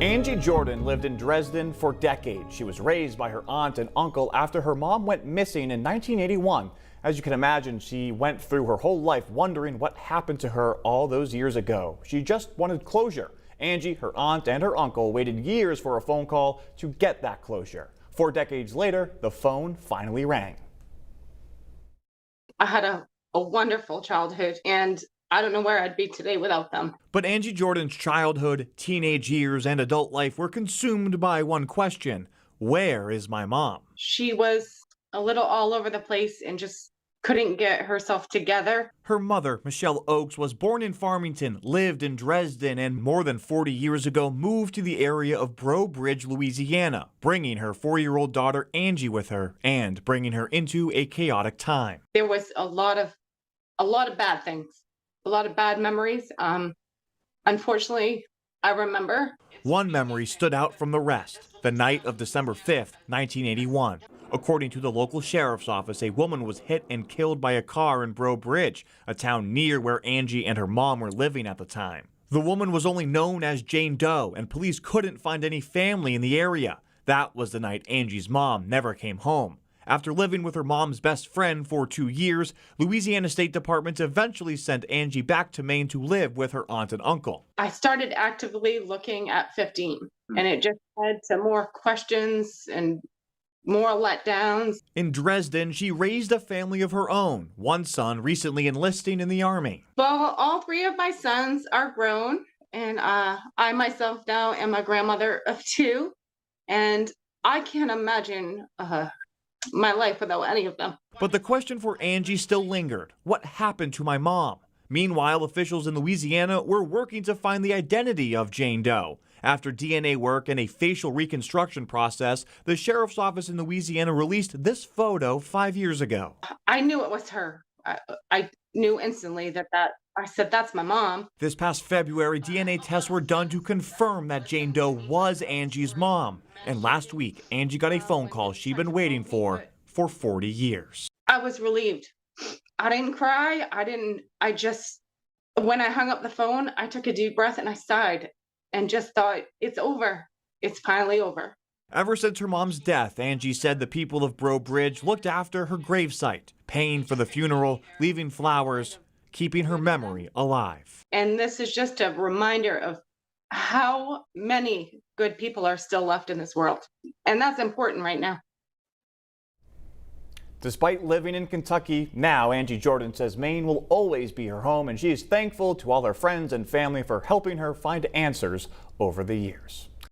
Angie Jordan lived in Dresden for decades. She was raised by her aunt and uncle after her mom went missing in 1981. As you can imagine, she went through her whole life wondering what happened to her all those years ago. She just wanted closure. Angie, her aunt, and her uncle waited years for a phone call to get that closure. 4 decades later, the phone finally rang. I had a wonderful childhood, and I don't know where I'd be today without them. But Angie Jordan's childhood, teenage years, and adult life were consumed by one question: where is my mom? She was a little all over the place and just couldn't get herself together. Her mother, Michele Oakes, was born in Farmington, lived in Dresden, and more than 40 years ago moved to the area of Breaux Bridge, Louisiana, bringing her 4-year-old daughter Angie with her and bringing her into a chaotic time. There was a lot of bad things, a lot of bad memories. Unfortunately, I remember. One memory stood out from the rest: the night of December 5th, 1981. According to the local sheriff's office, a woman was hit and killed by a car in Breaux Bridge, a town near where Angie and her mom were living at the time. The woman was only known as Jane Doe, and police couldn't find any family in the area. That was the night Angie's mom never came home. After living with her mom's best friend for 2 years, Louisiana State Department eventually sent Angie back to Maine to live with her aunt and uncle. I started actively looking at 15, and it just led to more questions and more letdowns. In Dresden, she raised a family of her own, one son recently enlisting in the Army. Well, all 3 of my sons are grown, and I myself now am a grandmother of 2, and I can't imagine my life without any of them. But the question for Angie still lingered: what happened to my mom? Meanwhile, officials in Louisiana were working to find the identity of Jane Doe. After DNA work and a facial reconstruction process, the sheriff's office in Louisiana released this photo 5 years ago. I knew it was her. I knew instantly that I said, that's my mom. This past February, DNA tests were done to confirm that Jane Doe was Angie's mom. And last week, Angie got a phone call she'd been waiting for 40 years. I was relieved. I didn't cry. When I hung up the phone, I took a deep breath and I sighed and just thought, it's over. It's finally over. Ever since her mom's death, Angie said the people of Breaux Bridge looked after her gravesite, paying for the funeral, leaving flowers, keeping her memory alive. And this is just a reminder of how many good people are still left in this world. And that's important right now. Despite living in Kentucky, now Angie Jordan says Maine will always be her home, and she is thankful to all her friends and family for helping her find answers over the years.